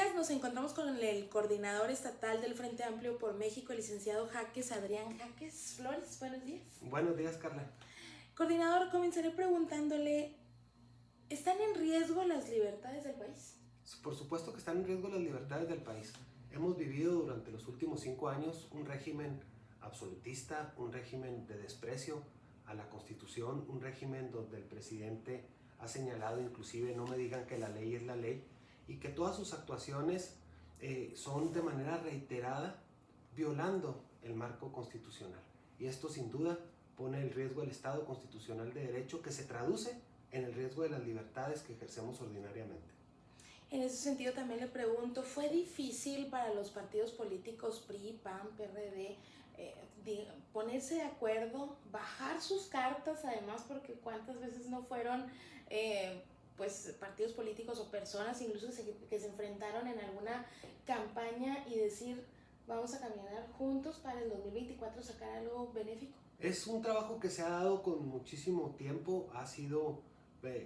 días nos encontramos con el coordinador estatal del Frente Amplio por México, el licenciado Jaques, Adrián Jaques Flores. Buenos días. Buenos días, Carla. Coordinador, comenzaré preguntándole, ¿están en riesgo las libertades del país? Por supuesto que están en riesgo las libertades del país. Hemos vivido durante los últimos 5 años un régimen absolutista, un régimen de desprecio a la Constitución, un régimen donde el presidente ha señalado inclusive no me digan que la ley es la ley y que todas sus actuaciones son de manera reiterada violando el marco constitucional. Y esto sin duda pone en riesgo el Estado constitucional de derecho que se traduce en el riesgo de las libertades que ejercemos ordinariamente. En ese sentido también le pregunto, ¿fue difícil para los partidos políticos PRI, PAN, PRD ponerse de acuerdo, bajar sus cartas además, porque cuántas veces no fueron pues partidos políticos o personas incluso que se enfrentaron en alguna campaña y decir vamos a caminar juntos para el 2024 sacar algo benéfico? Es un trabajo que se ha dado con muchísimo tiempo, ha sido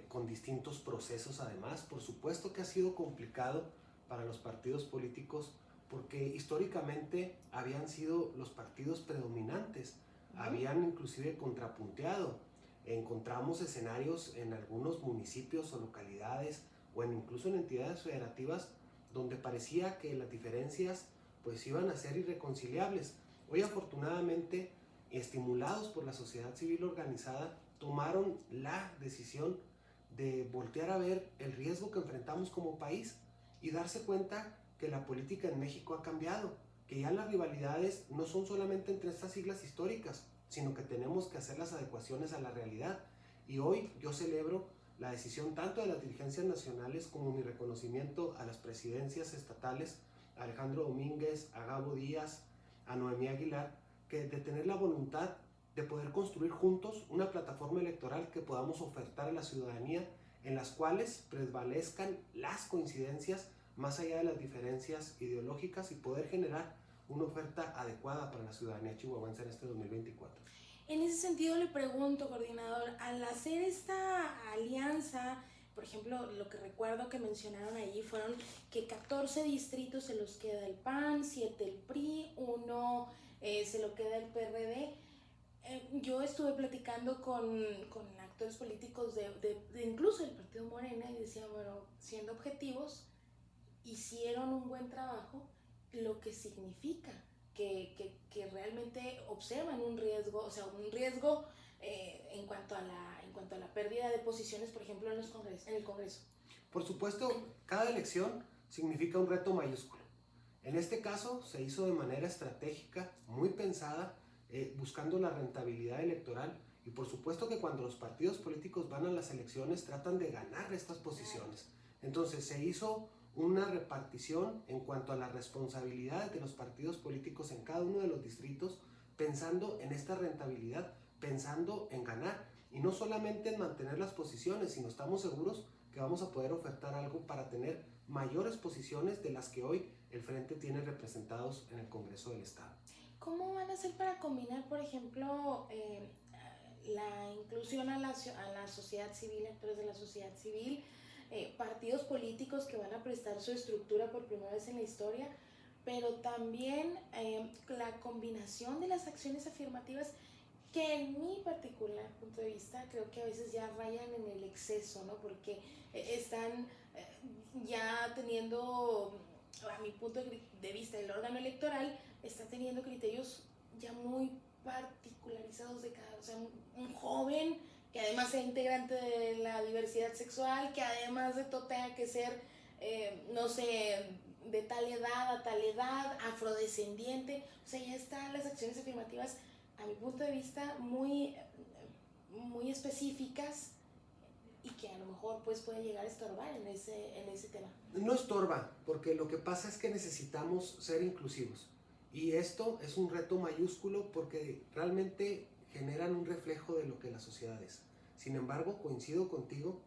con distintos procesos además. Por supuesto que ha sido complicado para los partidos políticos porque históricamente habían sido los partidos predominantes, habían inclusive contrapunteado. Encontramos escenarios en algunos municipios o localidades o incluso en entidades federativas donde parecía que las diferencias pues iban a ser irreconciliables. Hoy afortunadamente, estimulados por la sociedad civil organizada, tomaron la decisión de voltear a ver el riesgo que enfrentamos como país y darse cuenta que la política en México ha cambiado, que ya las rivalidades no son solamente entre estas siglas históricas, sino que tenemos que hacer las adecuaciones a la realidad. Y hoy yo celebro la decisión tanto de las dirigencias nacionales como mi reconocimiento a las presidencias estatales, a Alejandro Domínguez, a Gabo Díaz, a Noemí Aguilar, que de tener la voluntad de poder construir juntos una plataforma electoral que podamos ofertar a la ciudadanía, en las cuales prevalezcan las coincidencias más allá de las diferencias ideológicas y poder generar una oferta adecuada para la ciudadanía chihuahuense en este 2024. En ese sentido le pregunto, coordinador, al hacer esta alianza, por ejemplo, lo que recuerdo que mencionaron allí fueron que 14 distritos se los queda el PAN, 7 el PRI, 1 se lo queda el PRD. Yo estuve platicando con actores políticos de incluso el partido Morena y decía, bueno, siendo objetivos, hicieron un buen trabajo, lo que significa que realmente observan un riesgo, o sea, un riesgo en cuanto a la pérdida de posiciones, por ejemplo, en el Congreso. Por supuesto, cada elección significa un reto mayúsculo. En este caso se hizo de manera estratégica, muy pensada, buscando la rentabilidad electoral. Y por supuesto que cuando los partidos políticos van a las elecciones tratan de ganar estas posiciones. Entonces se hizo una repartición en cuanto a las responsabilidades de los partidos políticos en cada uno de los distritos, pensando en esta rentabilidad, pensando en ganar. Y no solamente en mantener las posiciones, sino estamos seguros que vamos a poder ofertar algo para tener mayores posiciones de las que hoy el Frente tiene representados en el Congreso del Estado. ¿Cómo van a hacer para combinar, por ejemplo, la inclusión a la sociedad civil, actores de la sociedad civil, partidos políticos que van a prestar su estructura por primera vez en la historia, pero también la combinación de las acciones afirmativas que en mi particular punto de vista creo que a veces ya rayan en el exceso, ¿no? Porque están ya teniendo, a mi punto de vista, el órgano electoral está teniendo criterios ya muy particularizados de cada, o sea, un joven que además sea integrante de la diversidad sexual, que además de todo tenga que ser, no sé, de tal edad a tal edad, afrodescendiente, o sea, ya están las acciones afirmativas, a mi punto de vista, muy específicas y que a lo mejor pues puede llegar a estorbar en ese tema. No estorba, porque lo que pasa es que necesitamos ser inclusivos. Y esto es un reto mayúsculo porque realmente generan un reflejo de lo que la sociedad es. Sin embargo, coincido contigo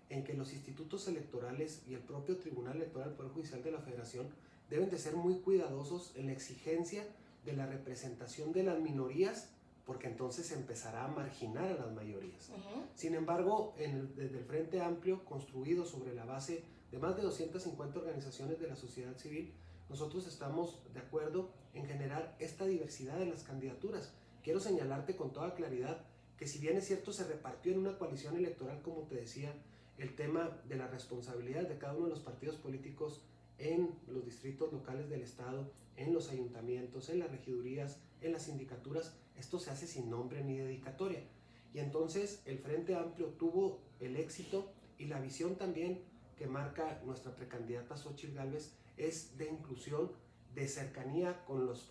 en que los institutos electorales y el propio Tribunal Electoral del Poder Judicial de la Federación deben de ser muy cuidadosos en la exigencia de la representación de las minorías, porque entonces se empezará a marginar a las mayorías. Sin embargo, desde el Frente Amplio, construido sobre la base de más de 250 organizaciones de la sociedad civil, nosotros estamos de acuerdo en generar esta diversidad en las candidaturas. Quiero señalarte con toda claridad que si bien es cierto se repartió en una coalición electoral, como te decía, el tema de la responsabilidad de cada uno de los partidos políticos en los distritos locales del estado, en los ayuntamientos, en las regidurías, en las sindicaturas, esto se hace sin nombre ni dedicatoria. Y entonces el Frente Amplio tuvo el éxito y la visión también que marca nuestra precandidata Xóchitl Gálvez es de inclusión, de cercanía con los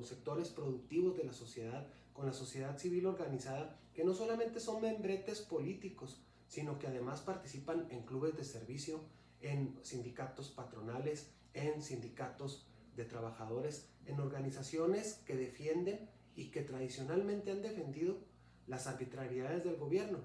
sectores productivos de la sociedad, con la sociedad civil organizada, que no solamente son membretes políticos, sino que además participan en clubes de servicio, en sindicatos patronales, en sindicatos de trabajadores, en organizaciones que defienden y que tradicionalmente han defendido las arbitrariedades del gobierno,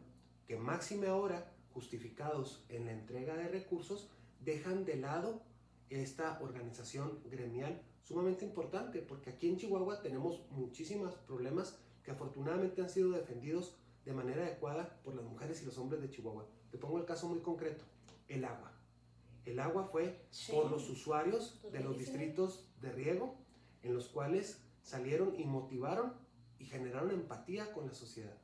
que máxime ahora, justificados en la entrega de recursos, dejan de lado esta organización gremial sumamente importante, porque aquí en Chihuahua tenemos muchísimos problemas que afortunadamente han sido defendidos de manera adecuada por las mujeres y los hombres de Chihuahua. Te pongo el caso muy concreto, el agua. El agua fue por los usuarios de los distritos de riego, en los cuales salieron y motivaron y generaron empatía con la sociedad.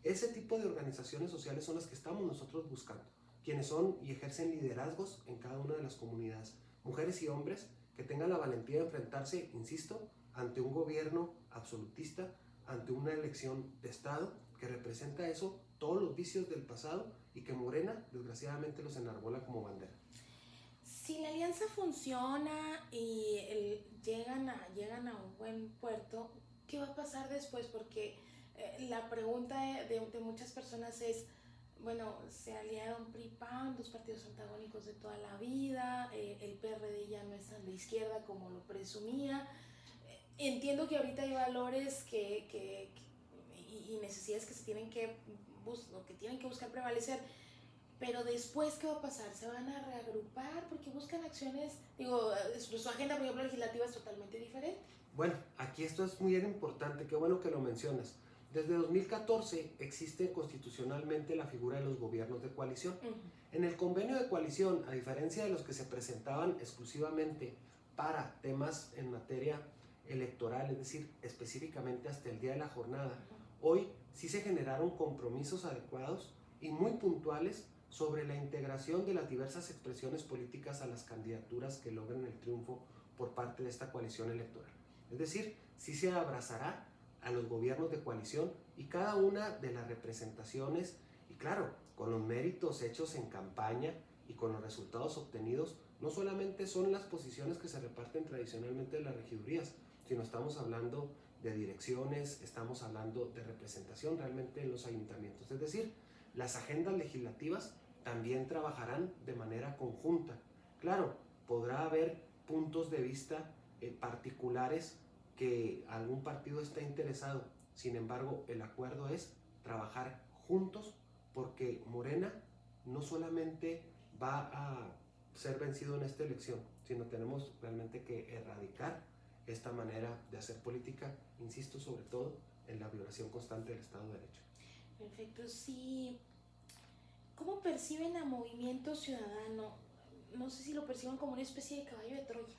Ese tipo de organizaciones sociales son las que estamos nosotros buscando, quienes son y ejercen liderazgos en cada una de las comunidades, mujeres y hombres que tengan la valentía de enfrentarse, insisto, ante un gobierno absolutista, ante una elección de Estado que representa eso, todos los vicios del pasado y que Morena desgraciadamente los enarbola como bandera. Si la alianza funciona y llegan a un buen puerto, ¿qué va a pasar después? Porque la pregunta de muchas personas es, bueno, se aliaron PRI-PAN, dos partidos antagónicos de toda la vida, el PRD ya no es tan de izquierda como lo presumía. Entiendo que ahorita hay valores y necesidades que se tienen que buscar prevalecer, pero después, ¿qué va a pasar? ¿Se van a reagrupar? Porque buscan acciones, su agenda, por ejemplo, legislativa es totalmente diferente. Bueno, aquí esto es muy importante, qué bueno que lo mencionas. Desde 2014 existe constitucionalmente la figura de los gobiernos de coalición. En el convenio de coalición, a diferencia de los que se presentaban exclusivamente para temas en materia electoral, es decir, específicamente hasta el día de la jornada, hoy sí se generaron compromisos adecuados y muy puntuales sobre la integración de las diversas expresiones políticas a las candidaturas que logren el triunfo por parte de esta coalición electoral. Es decir, sí se abrazará a los gobiernos de coalición y cada una de las representaciones, y claro, con los méritos hechos en campaña y con los resultados obtenidos, no solamente son las posiciones que se reparten tradicionalmente de las regidurías, sino estamos hablando de direcciones, estamos hablando de representación realmente en los ayuntamientos. Es decir, las agendas legislativas también trabajarán de manera conjunta. Claro, podrá haber puntos de vista particulares que algún partido está interesado. Sin embargo, el acuerdo es trabajar juntos porque Morena no solamente va a ser vencido en esta elección, sino tenemos realmente que erradicar esta manera de hacer política, insisto, sobre todo en la violación constante del Estado de Derecho. Perfecto, sí. ¿Cómo perciben a Movimiento Ciudadano? No sé si lo perciben como una especie de caballo de Troya.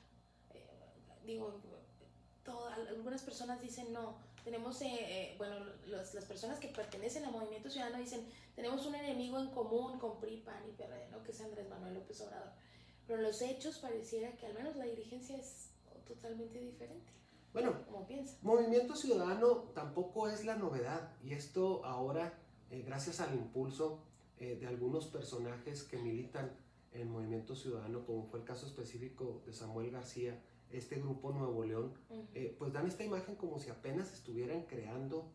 Algunas personas dicen no. Tenemos, las personas que pertenecen a Movimiento Ciudadano dicen tenemos un enemigo en común con PRI, PAN y PRD, ¿no? Que es Andrés Manuel López Obrador. Pero en los hechos pareciera que al menos la dirigencia es totalmente diferente. Bueno, ¿cómo piensa? Movimiento Ciudadano tampoco es la novedad y esto ahora, gracias al impulso de algunos personajes que militan en Movimiento Ciudadano, como fue el caso específico de Samuel García, este grupo Nuevo León, pues dan esta imagen como si apenas estuvieran creando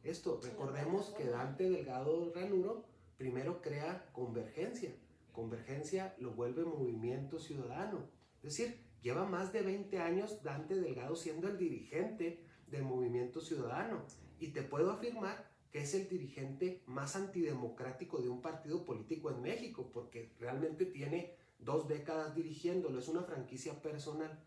esto. Recordemos que Dante Delgado Ranuro primero crea Convergencia. Convergencia lo vuelve Movimiento Ciudadano. Es decir, lleva más de 20 años Dante Delgado siendo el dirigente del Movimiento Ciudadano. Y te puedo afirmar que es el dirigente más antidemocrático de un partido político en México, porque realmente tiene 2 décadas dirigiéndolo, es una franquicia personal.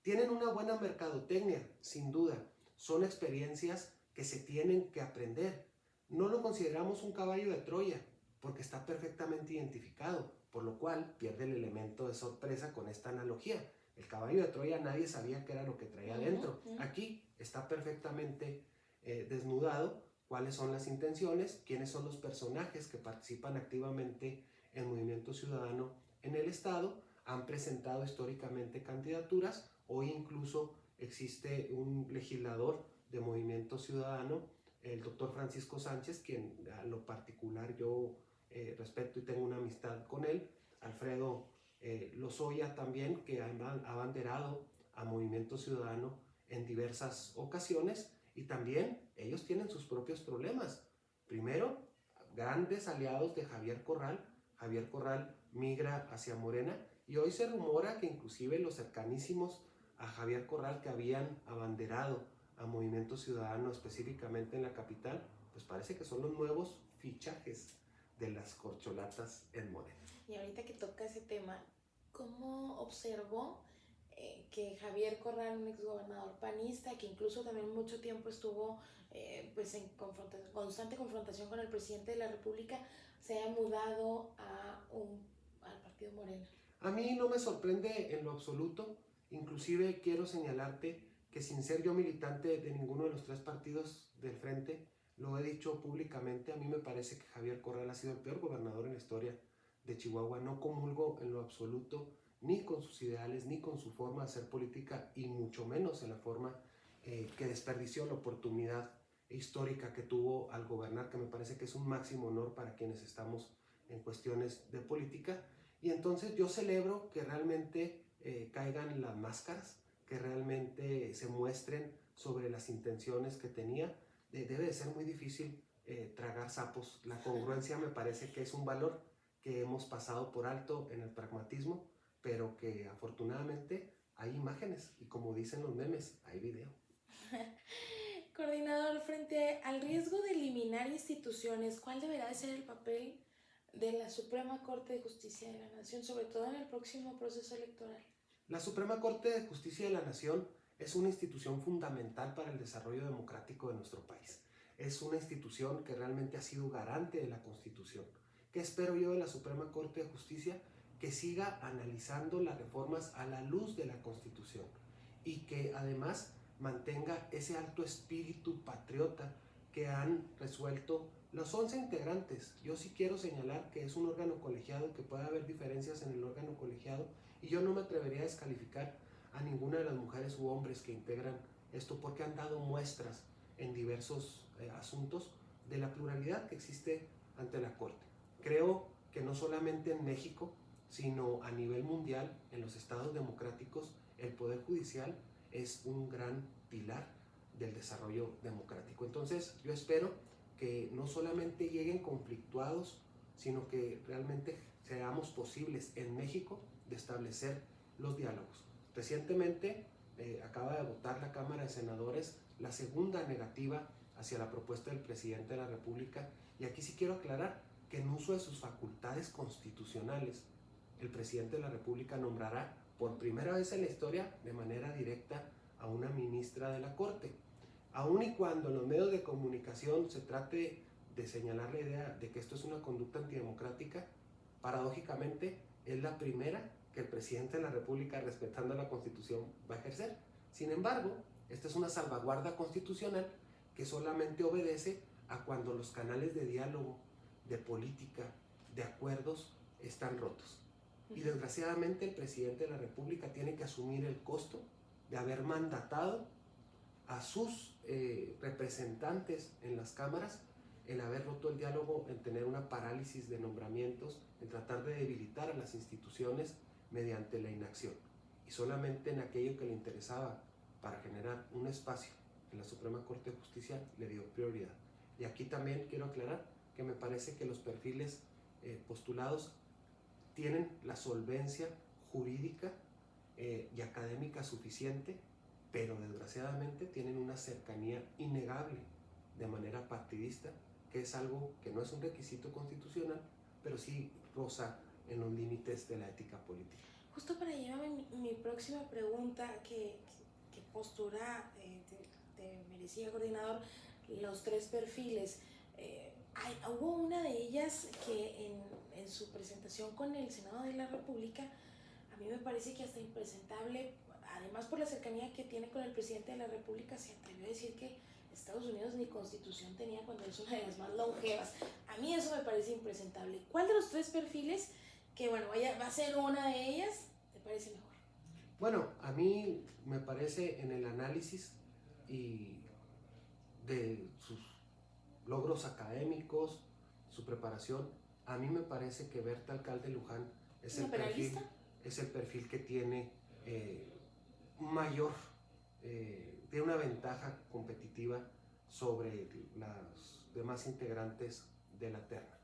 Tienen una buena mercadotecnia, sin duda. Son experiencias que se tienen que aprender. No lo consideramos un caballo de Troya, porque está perfectamente identificado. por lo cual pierde el elemento de sorpresa con esta analogía. El caballo de Troya nadie sabía qué era lo que traía adentro. Aquí está perfectamente desnudado cuáles son las intenciones, quiénes son los personajes que participan activamente en Movimiento Ciudadano en el Estado, han presentado históricamente candidaturas. Hoy incluso existe un legislador de Movimiento Ciudadano, el doctor Francisco Sánchez, quien a lo particular yo respeto y tengo una amistad con él. Alfredo Lozoya también, que ha abanderado a Movimiento Ciudadano en diversas ocasiones, y también ellos tienen sus propios problemas. Primero, grandes aliados de Javier Corral. Javier Corral migra hacia Morena, y hoy se rumora que inclusive los cercanísimos a Javier Corral, que habían abanderado a Movimiento Ciudadano específicamente en la capital, pues parece que son los nuevos fichajes de las corcholatas en Morena. Y ahorita que toca ese tema, ¿cómo observó que Javier Corral, un exgobernador panista, que incluso también mucho tiempo estuvo pues en constante confrontación con el presidente de la República, se haya mudado al partido Morena? A mí no me sorprende en lo absoluto. Inclusive quiero señalarte que, sin ser yo militante de ninguno de los tres partidos del frente, lo he dicho públicamente, a mí me parece que Javier Corral ha sido el peor gobernador en la historia de Chihuahua. No comulgo en lo absoluto ni con sus ideales, ni con su forma de hacer política, y mucho menos en la forma que desperdició la oportunidad histórica que tuvo al gobernar, que me parece que es un máximo honor para quienes estamos en cuestiones de política. Y entonces yo celebro que realmente caigan las máscaras, que realmente se muestren sobre las intenciones que tenía. Debe de ser muy difícil tragar sapos. La congruencia me parece que es un valor que hemos pasado por alto en el pragmatismo, pero que afortunadamente hay imágenes, y como dicen los memes, hay video. Coordinador, frente al riesgo de eliminar instituciones, ¿cuál deberá de ser el papel de la Suprema Corte de Justicia de la Nación, sobre todo en el próximo proceso electoral? La Suprema Corte de Justicia de la Nación es una institución fundamental para el desarrollo democrático de nuestro país. Es una institución que realmente ha sido garante de la Constitución. ¿Qué espero yo de la Suprema Corte de Justicia? Que siga analizando las reformas a la luz de la Constitución, y que además mantenga ese alto espíritu patriota que han resuelto los 11 integrantes. Yo sí quiero señalar que es un órgano colegiado, que puede haber diferencias en el órgano colegiado, y yo no me atrevería a descalificar a ninguna de las mujeres u hombres que integran esto, porque han dado muestras en diversos asuntos de la pluralidad que existe ante la Corte. Creo que no solamente en México, sino a nivel mundial, en los estados democráticos, el Poder Judicial es un gran pilar del desarrollo democrático. Entonces yo espero que no solamente lleguen conflictuados, sino que realmente seamos posibles en México de establecer los diálogos. Recientemente acaba de votar la Cámara de Senadores la segunda negativa hacia la propuesta del presidente de la República, y aquí sí quiero aclarar que, en uso de sus facultades constitucionales, el presidente de la República nombrará por primera vez en la historia de manera directa a una ministra de la Corte. Aun y cuando en los medios de comunicación se trate de señalar la idea de que esto es una conducta antidemocrática, paradójicamente es la primera que el presidente de la República, respetando la Constitución, va a ejercer. Sin embargo, esta es una salvaguarda constitucional que solamente obedece a cuando los canales de diálogo, de política, de acuerdos están rotos. Y desgraciadamente el presidente de la República tiene que asumir el costo de haber mandatado a sus representantes en las cámaras, en haber roto el diálogo, en tener una parálisis de nombramientos, en tratar de debilitar a las instituciones mediante la inacción. Y solamente en aquello que le interesaba para generar un espacio en la Suprema Corte de Justicia le dio prioridad. Y aquí también quiero aclarar que me parece que los perfiles postulados tienen la solvencia jurídica y académica suficiente, pero desgraciadamente tienen una cercanía innegable de manera partidista, que es algo que no es un requisito constitucional, pero sí roza en los límites de la ética política. Justo para llevarme mi próxima pregunta, ¿qué postura te merecía, coordinador, los tres perfiles? Hubo una de ellas que en su presentación con el Senado de la República, a mí me parece que hasta impresentable, además por la cercanía que tiene con el presidente de la República, se atrevió a decir que Estados Unidos ni constitución tenía cuando es una de las más longevas. A mí eso me parece impresentable. ¿Cuál de los tres perfiles, que bueno, va a ser una de ellas, te parece mejor? Bueno, a mí me parece en el análisis y de sus logros académicos, su preparación, a mí me parece que Berta Alcalde Luján es el perfil que tiene mayor, tiene una ventaja competitiva sobre las demás integrantes de la terna.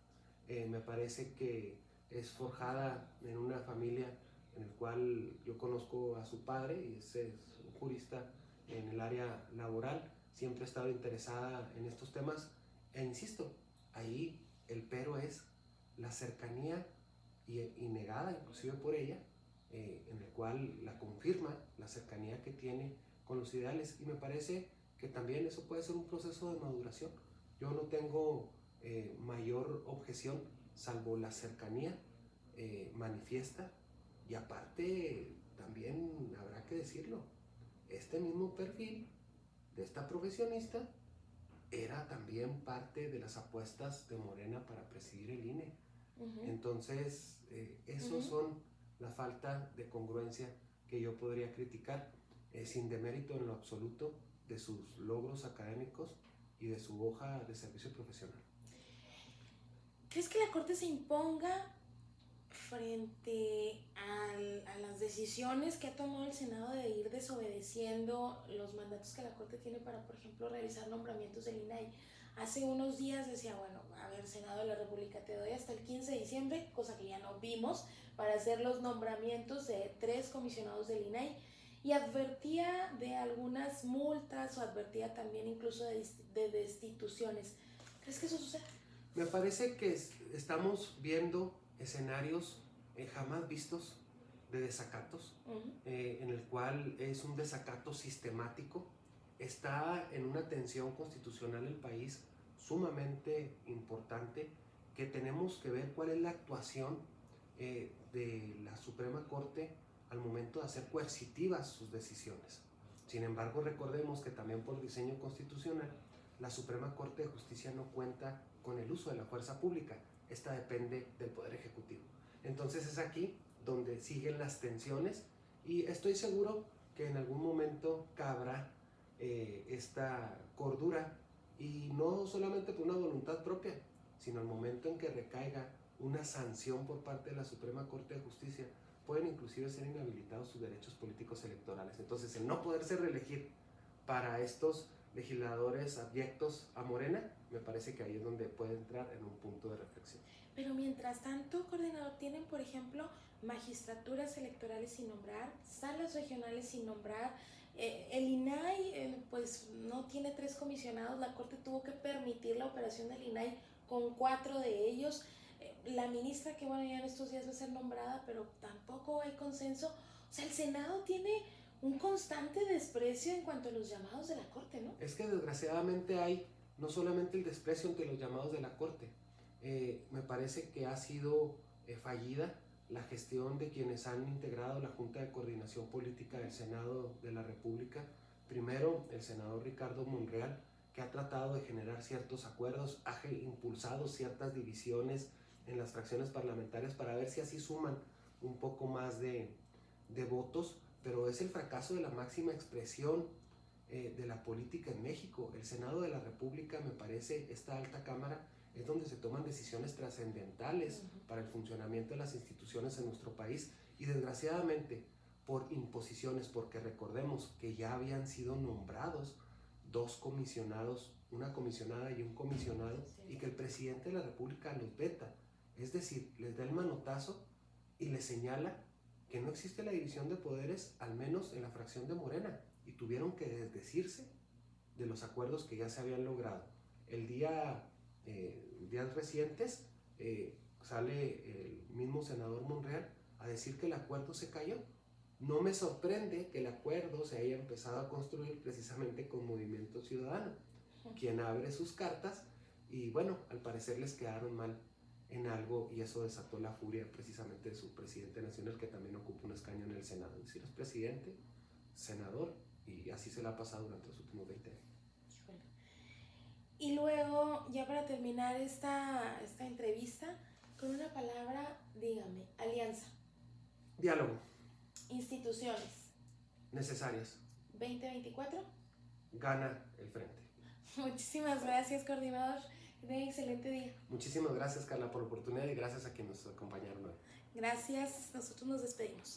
Me parece que es forjada en una familia en el cual yo conozco a su padre y es un jurista en el área laboral, siempre ha estado interesada en estos temas e insisto, ahí el pero es la cercanía y negada inclusive por ella, en el cual la confirma la cercanía que tiene con los ideales y me parece que también eso puede ser un proceso de maduración. Yo no tengo mayor objeción salvo la cercanía manifiesta y aparte también habrá que decirlo, este mismo perfil de esta profesionista era también parte de las apuestas de Morena para presidir el INE. Entonces, esos son la falta de congruencia que yo podría criticar, sin demérito en lo absoluto de sus logros académicos y de su hoja de servicio profesional. ¿Crees que la Corte se imponga frente a las decisiones que ha tomado el Senado de ir desobedeciendo los mandatos que la Corte tiene para, por ejemplo, realizar nombramientos del INAI? Hace unos días decía, bueno, a ver, Senado de la República, te doy hasta el 15 de diciembre, cosa que ya no vimos, para hacer los nombramientos de 3 comisionados del INAI, y advertía de algunas multas o advertía también incluso de destituciones. ¿Crees que eso suceda? Me parece que estamos viendo escenarios jamás vistos de desacatos, en el cual es un desacato sistemático. Está en una tensión constitucional el país sumamente importante, que tenemos que ver cuál es la actuación de la Suprema Corte al momento de hacer coercitivas sus decisiones. Sin embargo, recordemos que también por diseño constitucional, la Suprema Corte de Justicia no cuenta con el uso de la fuerza pública. Esta depende del Poder Ejecutivo. Entonces es aquí donde siguen las tensiones y estoy seguro que en algún momento cabrá esta cordura y no solamente por una voluntad propia, sino al momento en que recaiga una sanción por parte de la Suprema Corte de Justicia, pueden inclusive ser inhabilitados sus derechos políticos electorales. Entonces el no poderse reelegir para estos legisladores abyectos a Morena, me parece que ahí es donde puede entrar en un punto de reflexión. Pero mientras tanto, coordinador, tienen, por ejemplo, magistraturas electorales sin nombrar, salas regionales sin nombrar, el INAI pues no tiene 3 comisionados, la Corte tuvo que permitir la operación del INAI con 4 de ellos, la ministra que bueno ya en estos días va a ser nombrada, pero tampoco hay consenso, o sea, el Senado tiene un constante desprecio en cuanto a los llamados de la Corte, ¿no? Es que desgraciadamente hay no solamente el desprecio ante los llamados de la Corte, me parece que ha sido fallida la gestión de quienes han integrado la Junta de Coordinación Política del Senado de la República. Primero, el senador Ricardo Monreal, que ha tratado de generar ciertos acuerdos, ha impulsado ciertas divisiones en las fracciones parlamentarias para ver si así suman un poco más de votos, pero es el fracaso de la máxima expresión de la política en México. El Senado de la República, me parece, esta alta cámara, es donde se toman decisiones trascendentales para el funcionamiento de las instituciones en nuestro país y desgraciadamente por imposiciones, porque recordemos que ya habían sido nombrados 2 comisionados, una comisionada y un comisionado, y que el presidente de la República los veta, es decir, les da el manotazo y les señala que no existe la división de poderes, al menos en la fracción de Morena, y tuvieron que desdecirse de los acuerdos que ya se habían logrado. Días recientes sale el mismo senador Monreal a decir que el acuerdo se cayó. No me sorprende que el acuerdo se haya empezado a construir precisamente con Movimiento Ciudadano, quien abre sus cartas y bueno, al parecer les quedaron mal en algo y eso desató la furia precisamente de su presidente nacional, que también ocupa un escaño en el Senado. Es decir, es presidente, senador, y así se la ha pasado durante los últimos 20 años. Híjole. Y luego, ya para terminar esta entrevista, con una palabra, dígame, alianza, Diálogo, instituciones, necesarias, 2024. gana el frente. Muchísimas gracias, coordinador. Que tenga un excelente día. Muchísimas gracias, Carla, por la oportunidad y gracias a quienes nos acompañaron hoy. Gracias, nosotros nos despedimos.